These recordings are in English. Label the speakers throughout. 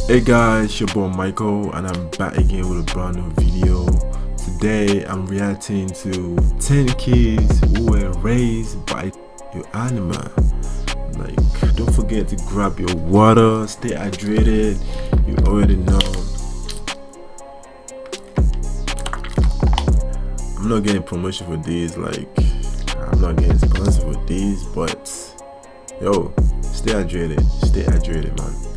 Speaker 1: Hey guys, it's your boy Michael and I'm back again with a brand new video. Today I'm reacting to 10 kids who were raised by your animal. Like, don't forget to grab your water, stay hydrated, you already know. I'm not getting promotion for these, like I'm not getting sponsored for these, but yo, stay hydrated man.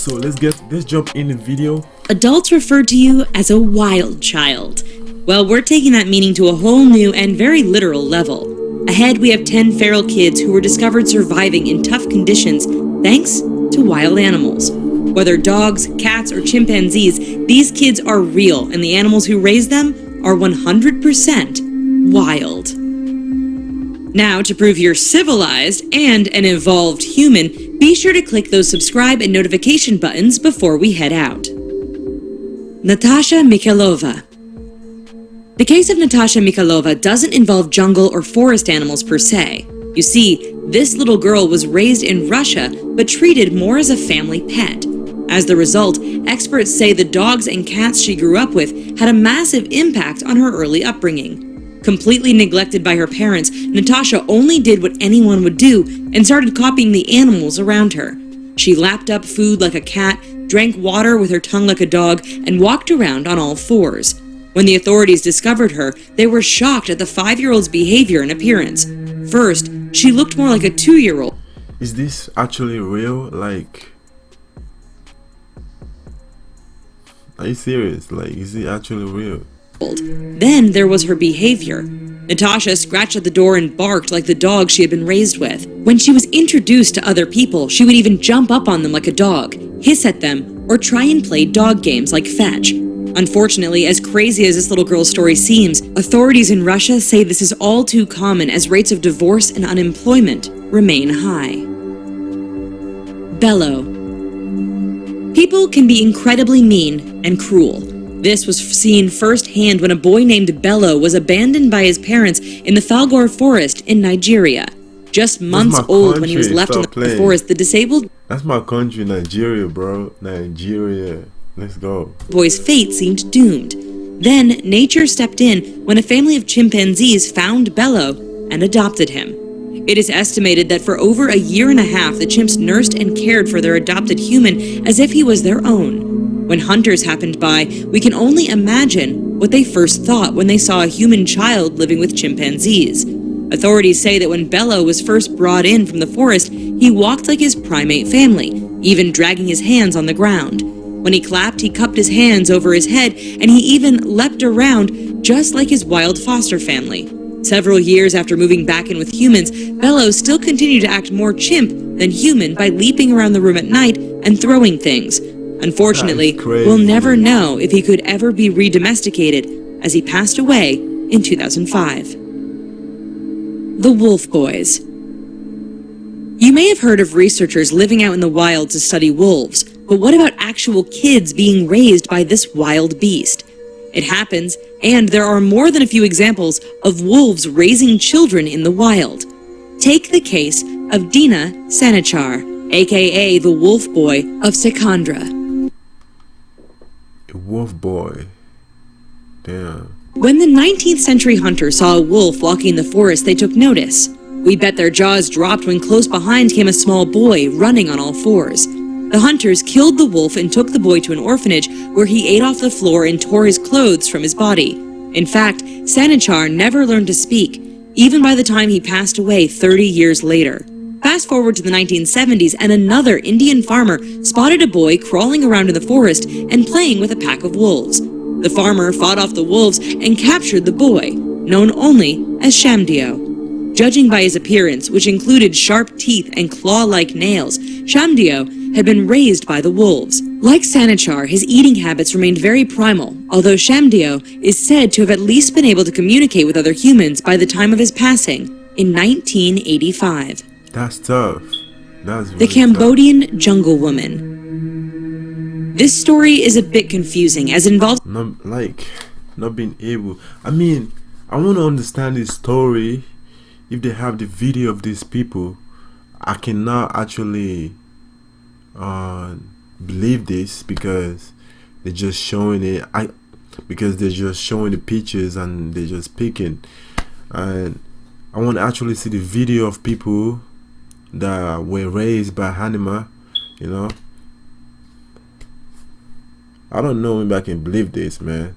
Speaker 1: So let's jump in the video.
Speaker 2: Adults refer to you as a wild child. Well, we're taking that meaning to a whole new and very literal level. Ahead, we have 10 feral kids who were discovered surviving in tough conditions thanks to wild animals. Whether dogs, cats, or chimpanzees, these kids are real, and the animals who raise them are 100% wild. Now, to prove you're civilized and an evolved human, be sure to click those subscribe and notification buttons before we head out. NATASHA MIKHAILOVA. The case of NATASHA MIKHAILOVA doesn't involve jungle or forest animals per se. You see, this little girl was raised in Russia but treated more as a family pet. As the result, experts say the dogs and cats she grew up with had a massive impact on her early upbringing. Completely neglected by her parents, NATASHA only did what anyone would do and started copying the animals around her. She lapped up food like a cat, drank water with her tongue like a dog, and walked around on all fours. When the authorities discovered her, they were shocked at the 5-year-old's behavior and appearance. First, she looked more like a 2-year-old.
Speaker 1: Is this actually real? Like, are you serious? Like, is it actually real?
Speaker 2: Then there was her behavior. NATASHA scratched at the door and barked like the dog she had been raised with. When she was introduced to other people, she would even jump up on them like a dog, hiss at them, or try and play dog games like fetch. Unfortunately, as crazy as this little girl's story seems, authorities in Russia say this is all too common as rates of divorce and unemployment remain high. BELLO. People can be incredibly mean and cruel. This was seen firsthand when a boy named Bello was abandoned by his parents in the Falgore forest in Nigeria. Just months old when he was left in the forest, the disabled...
Speaker 1: That's my country, Nigeria, bro. Nigeria. Let's go.
Speaker 2: Boy's fate seemed doomed. Then nature stepped in when a family of chimpanzees found Bello and adopted him. It is estimated that for over a year and a half, the chimps nursed and cared for their adopted human as if he was their own. When hunters happened by, we can only imagine what they first thought when they saw a human child living with chimpanzees. Authorities say that when Bello was first brought in from the forest, he walked like his primate family, even dragging his hands on the ground. When he clapped, he cupped his hands over his head, and he even leapt around just like his wild foster family. Several years after moving back in with humans, Bello still continued to act more chimp than human by leaping around the room at night and throwing things. Unfortunately, we'll never know if he could ever be re-domesticated, as he passed away in 2005. The Wolf Boys. You may have heard of researchers living out in the wild to study wolves, but what about actual kids being raised by this wild beast? It happens, and there are more than a few examples of wolves raising children in the wild. Take the case of Dina Sanichar, aka the Wolf Boy of Secondra.
Speaker 1: Wolf boy. Damn.
Speaker 2: When the 19th century hunters saw a wolf walking in the forest, they took notice. We bet their jaws dropped when close behind came a small boy running on all fours. The hunters killed the wolf and took the boy to an orphanage where he ate off the floor and tore his clothes from his body. In fact, Sanichar never learned to speak, even by the time he passed away 30 years later. Fast forward to the 1970s, and another Indian farmer spotted a boy crawling around in the forest and playing with a pack of wolves. The farmer fought off the wolves and captured the boy, known only as Shamdio. Judging by his appearance, which included sharp teeth and claw-like nails, Shamdio had been raised by the wolves. Like Sanichar, his eating habits remained very primal, although Shamdio is said to have at least been able to communicate with other humans by the time of his passing in 1985.
Speaker 1: That's tough. That's really
Speaker 2: the Cambodian Jungle Woman. This story is a bit confusing as it involves
Speaker 1: not being able. I mean, I want to understand this story. If they have the video of these people, I cannot actually believe this because they're just showing it. Because they're just showing the pictures and they're just picking. And I want to actually see the video of people that were raised by animal. You know, I don't know if I can believe this, man.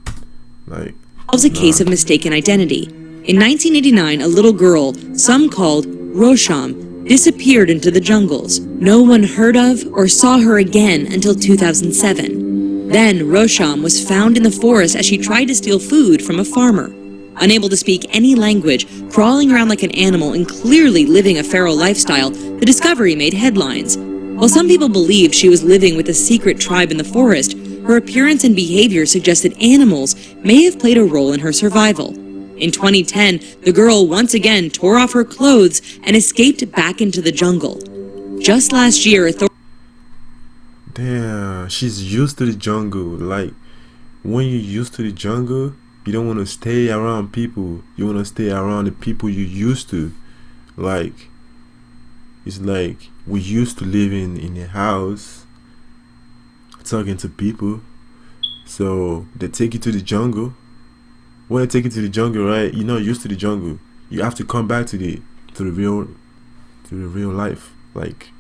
Speaker 1: Like,
Speaker 2: Involves a case of mistaken identity. In 1989, a little girl, some called Rosham, disappeared into the jungles. No one heard of or saw her again until 2007. Then Rosham was found in the forest as she tried to steal food from a farmer. Unable to speak any language, crawling around like an animal and clearly living a feral lifestyle, the discovery made headlines. While some people believed she was living with a secret tribe in the forest, her appearance and behavior suggested animals may have played a role in her survival. In 2010, the girl once again tore off her clothes and escaped back into the jungle. Just last year,
Speaker 1: damn, she's used to the jungle. Like, when you're used to the jungle, you don't want to stay around people. You want to stay around the people you're used to. Like, it's like we used to living in a house, talking to people. So they take you to the jungle. When they take you to the jungle, right? You're not used to the jungle. You have to come back to the real life, like,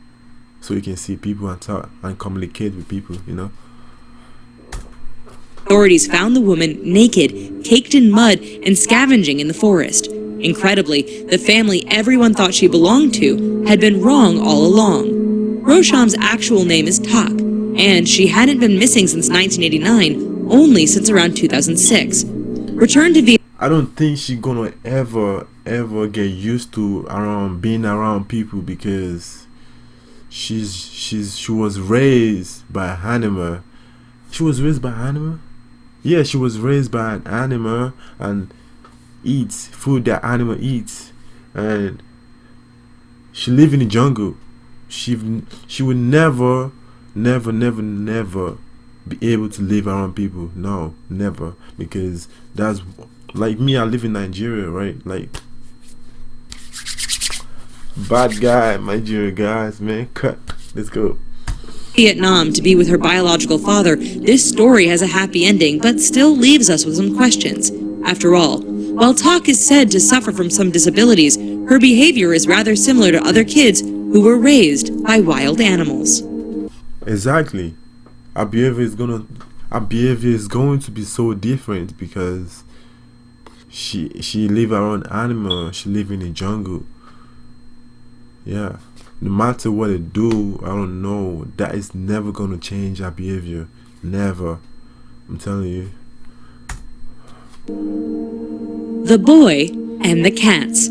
Speaker 1: so you can see people and talk and communicate with people. You know.
Speaker 2: Authorities found the woman naked, caked in mud, and scavenging in the forest. Incredibly, the family everyone thought she belonged to had been wrong all along. Rosham's actual name is Tak, and she hadn't been missing since 1989, only since around 2006. Returned to Vietnam.
Speaker 1: I don't think she's gonna ever get used to being around people because she was raised by an animal. She was raised by an animal? Yeah, she was raised by an animal and eats food that animal eats, and she live in the jungle. She would never be able to live around people. No, never. Because that's like me. I live in Nigeria, right? Like, bad guy, Nigeria guys, man. Cut. Let's go.
Speaker 2: Vietnam to be with her biological father, this story has a happy ending, but still leaves us with some questions. After all, while Tak is said to suffer from some disabilities, her behavior is rather similar to other kids who were raised by wild animals.
Speaker 1: Exactly. Our behavior is going to be so different because she live around animal. She live in the jungle. Yeah. No matter what they do, I don't know, that is never gonna change our behavior. Never. I'm telling you.
Speaker 2: The Boy and the Cats.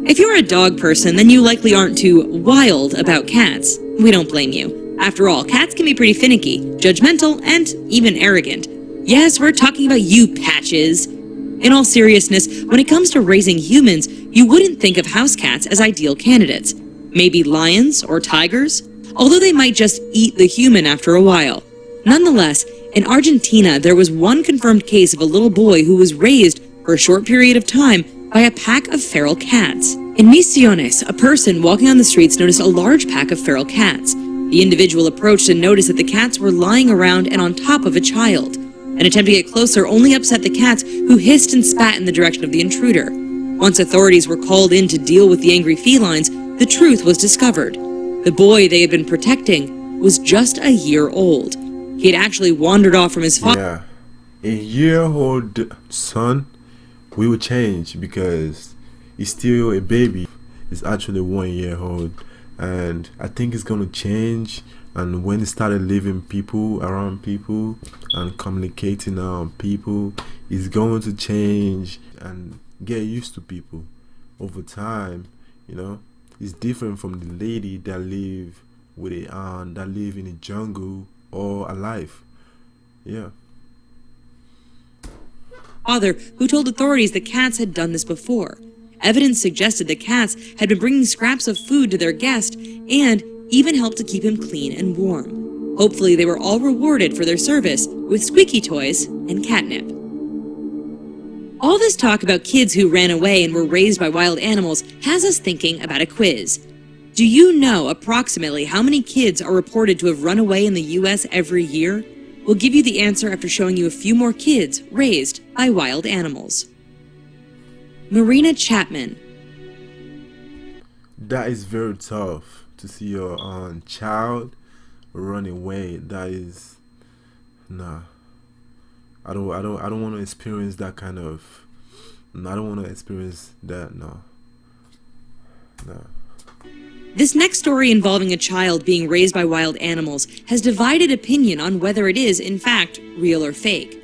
Speaker 2: If you're a dog person, then you likely aren't too wild about cats. We don't blame you. After all, cats can be pretty finicky, judgmental, and even arrogant. Yes, we're talking about you, Patches. In all seriousness, when it comes to raising humans, you wouldn't think of house cats as ideal candidates. Maybe lions or tigers, although they might just eat the human after a while. Nonetheless, in Argentina, there was one confirmed case of a little boy who was raised for a short period of time by a pack of feral cats. In Misiones, a person walking on the streets noticed a large pack of feral cats. The individual approached and noticed that the cats were lying around and on top of a child. An attempt to get closer only upset the cats, who hissed and spat in the direction of the intruder. Once authorities were called in to deal with the angry felines, the truth was discovered. The boy they had been protecting was just a year old. He had actually wandered off from his father.
Speaker 1: Yeah, a year-old son, we will change because he's still a baby. He's actually 1 year old, and I think it's gonna change. And when he started living around people and communicating around people, he's going to change and get used to people over time. You know, it's different from the lady that live with a that live in a jungle or alive. Yeah.
Speaker 2: Father, who told authorities that cats had done this before. Evidence suggested that cats had been bringing scraps of food to their guest and even helped to keep him clean and warm. Hopefully they were all rewarded for their service with squeaky toys and catnip. All this talk about kids who ran away and were raised by wild animals has us thinking about a quiz. Do you know approximately how many kids are reported to have run away in the US every year? We'll give you the answer after showing you a few more kids raised by wild animals. Marina Chapman.
Speaker 1: That is very tough to see your child run away. That is, nah. I don't want to experience that kind of. I don't want to experience that. No.
Speaker 2: This next story involving a child being raised by wild animals has divided opinion on whether it is, in fact, real or fake.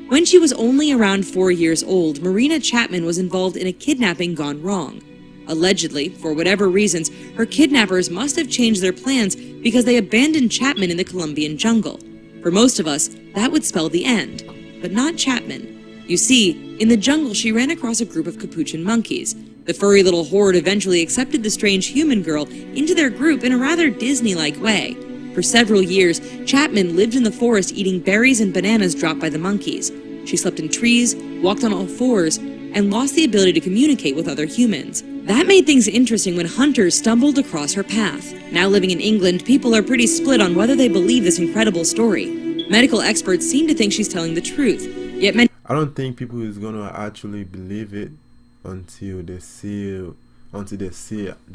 Speaker 2: When she was only around 4 years old, Marina Chapman was involved in a kidnapping gone wrong. Allegedly, for whatever reasons, her kidnappers must have changed their plans because they abandoned Chapman in the Colombian jungle. For most of us, that would spell the end, but not Chapman. You see, in the jungle she ran across a group of capuchin monkeys. The furry little horde eventually accepted the strange human girl into their group in a rather Disney-like way. For several years, Chapman lived in the forest eating berries and bananas dropped by the monkeys. She slept in trees, walked on all fours, and lost the ability to communicate with other humans. That made things interesting when hunters stumbled across her path. Now living in England, people are pretty split on whether they believe this incredible story. Medical experts seem to think she's telling the truth, yet many—
Speaker 1: I don't think people is gonna actually believe it until they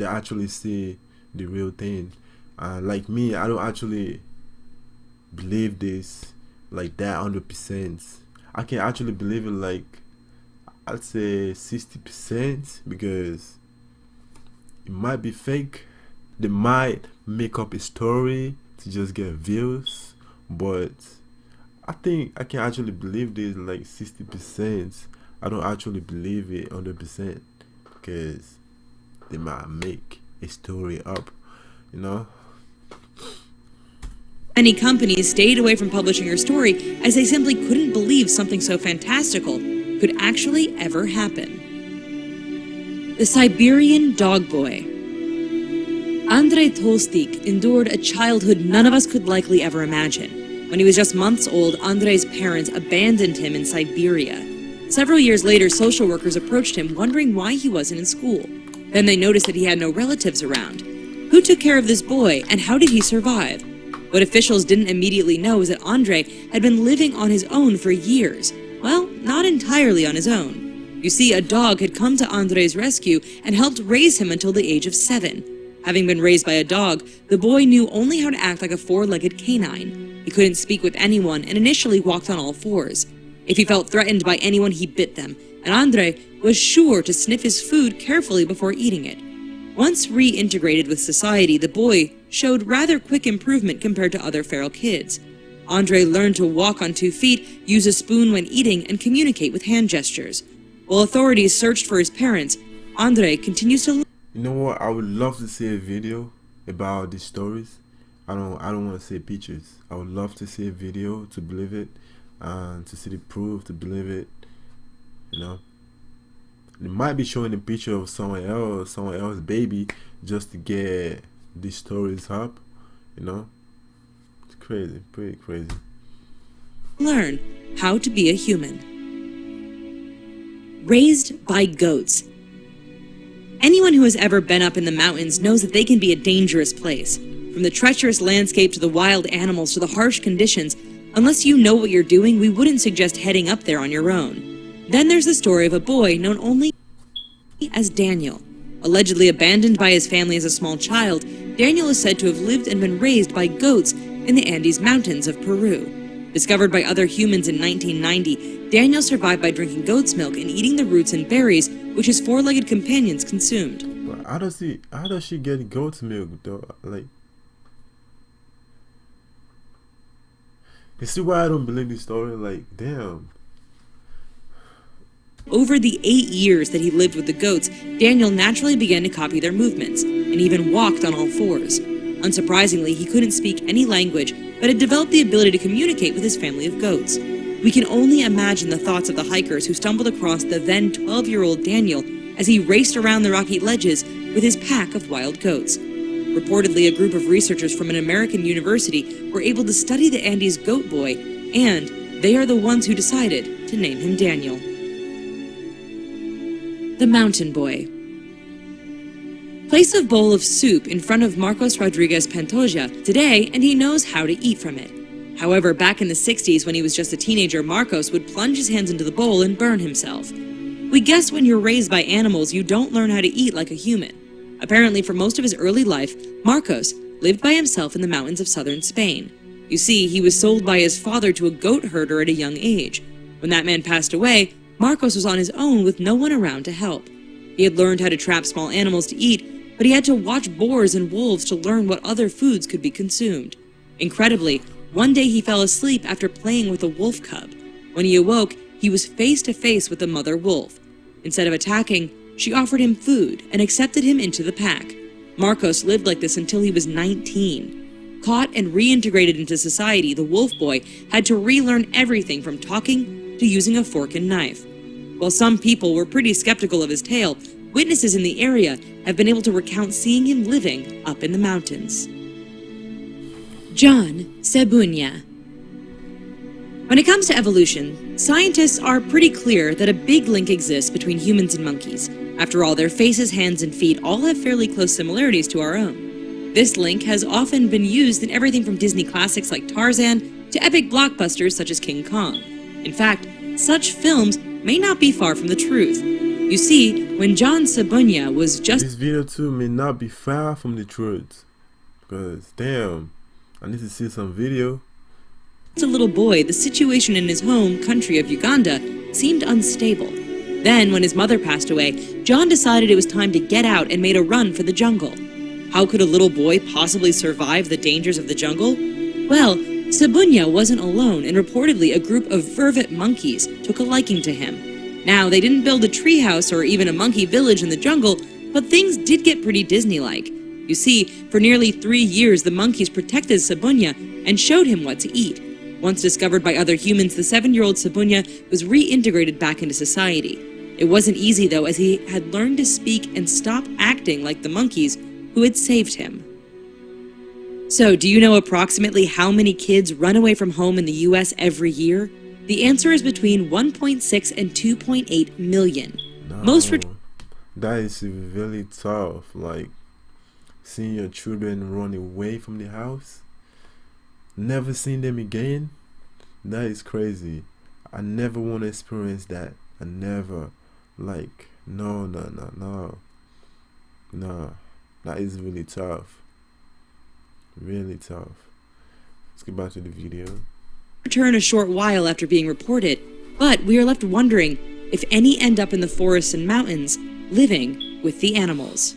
Speaker 1: actually see the real thing. Like me, I don't actually believe this like that 100%. I can actually believe it like, I'd say 60%, because it might be fake. They might make up a story to just get views, but I think I can actually believe this like 60%. I don't actually believe it 100% because they might make a story up, you know.
Speaker 2: Many companies stayed away from publishing her story as they simply couldn't believe something so fantastical could actually ever happen. The Siberian Dog Boy. Andrei Tolstik endured a childhood none of us could likely ever imagine. When he was just months old, Andrei's parents abandoned him in Siberia. Several years later, social workers approached him wondering why he wasn't in school. Then they noticed that he had no relatives around. Who took care of this boy, and how did he survive? What officials didn't immediately know is that Andrei had been living on his own for years. Well, not entirely on his own. You see, a dog had come to Andrei's rescue and helped raise him until the age of 7. Having been raised by a dog, the boy knew only how to act like a 4-legged canine. He couldn't speak with anyone and initially walked on all fours. If he felt threatened by anyone, he bit them, and Andrei was sure to sniff his food carefully before eating it. Once reintegrated with society, the boy showed rather quick improvement compared to other feral kids. Andrei learned to walk on 2 feet, use a spoon when eating, and communicate with hand gestures. While authorities searched for his parents, Andrei continues to—
Speaker 1: You know what? I would love to see a video about these stories. I don't want to see pictures. I would love to see a video to believe it, and to see the proof to believe it. You know, they might be showing a picture of someone else's baby, just to get these stories up. You know, it's crazy, pretty crazy.
Speaker 2: Learn how to be a human. Raised by goats. Anyone who has ever been up in the mountains knows that they can be a dangerous place. From the treacherous landscape to the wild animals to the harsh conditions, unless you know what you're doing, we wouldn't suggest heading up there on your own. Then there's the story of a boy known only as Daniel. Allegedly abandoned by his family as a small child, Daniel is said to have lived and been raised by goats in the Andes Mountains of Peru. Discovered by other humans in 1990, Daniel survived by drinking goat's milk and eating the roots and berries which his 4-legged companions consumed.
Speaker 1: But how does she get goat's milk though? Like, you see why I don't believe this story? Like, damn.
Speaker 2: Over the 8 years that he lived with the goats, Daniel naturally began to copy their movements, and even walked on all fours. Unsurprisingly, he couldn't speak any language, but had developed the ability to communicate with his family of goats. We can only imagine the thoughts of the hikers who stumbled across the then 12-year-old Daniel as he raced around the rocky ledges with his pack of wild goats. Reportedly, a group of researchers from an American university were able to study the Andes goat boy, and they are the ones who decided to name him Daniel. The Mountain Boy. Place a bowl of soup in front of Marcos Rodriguez Pantoja today and he knows how to eat from it. However, back in the 60s when he was just a teenager, Marcos would plunge his hands into the bowl and burn himself. We guess when you're raised by animals, you don't learn how to eat like a human. Apparently, for most of his early life, Marcos lived by himself in the mountains of southern Spain. You see, he was sold by his father to a goat herder at a young age. When that man passed away, Marcos was on his own with no one around to help. He had learned how to trap small animals to eat, but he had to watch boars and wolves to learn what other foods could be consumed. Incredibly, one day he fell asleep after playing with a wolf cub. When he awoke, he was face to face with the mother wolf. Instead of attacking, she offered him food and accepted him into the pack. Marcos lived like this until he was 19. Caught and reintegrated into society, the wolf boy had to relearn everything from talking to using a fork and knife. While some people were pretty skeptical of his tale, witnesses in the area have been able to recount seeing him living up in the mountains. John SSEBUNYA. When it comes to evolution, scientists are pretty clear that a big link exists between humans and monkeys. After all, their faces, hands, and feet all have fairly close similarities to our own. This link has often been used in everything from Disney classics like Tarzan to epic blockbusters such as King Kong. In fact, such films may not be far from the truth. You see, when John SSEBUNYA was just—
Speaker 1: This video too may not be far from the truth. Because, damn, I need to see some video.
Speaker 2: As a little boy, the situation in his home country of Uganda seemed unstable. Then, when his mother passed away, John decided it was time to get out and made a run for the jungle. How could a little boy possibly survive the dangers of the jungle? Well, SSEBUNYA wasn't alone, and reportedly a group of vervet monkeys took a liking to him. Now, they didn't build a treehouse or even a monkey village in the jungle, but things did get pretty Disney-like. You see, for nearly 3 years, the monkeys protected SSEBUNYA and showed him what to eat. Once discovered by other humans, the 7-year-old SSEBUNYA was reintegrated back into society. It wasn't easy, though, as he had learned to speak and stop acting like the monkeys who had saved him. So, do you know approximately how many kids run away from home in the U.S. every year? The answer is between 1.6 and 2.8 million.
Speaker 1: No, that is really tough. Like, seeing your children run away from the house, never seeing them again, that is crazy. I never want to experience that. I never. Like, no, that is really tough. Really tough. Let's get back to the video.
Speaker 2: Return a short while after being reported, but we are left wondering if any end up in the forests and mountains living with the animals.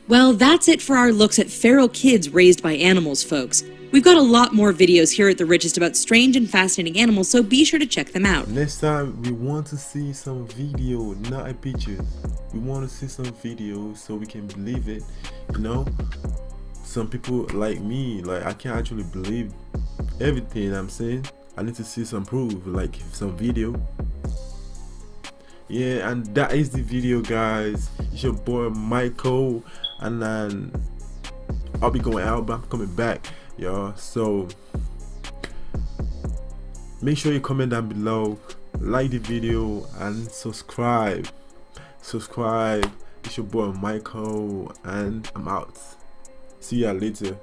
Speaker 2: Well, that's it for our looks at feral kids raised by animals, folks. We've got a lot more videos here at The Richest about strange and fascinating animals, so be sure to check them out.
Speaker 1: Next time, we want to see some video, not pictures. We want to see some videos so we can believe it, you know? Some people like me, like, I can't actually believe everything I'm saying. I need to see some proof, like some video. Yeah, and that is the video, guys. It's your boy Michael, and then I'll be going out, but I'm coming back, y'all. So make sure you comment down below, like the video, and subscribe. It's your boy Michael, and I'm out. See ya later.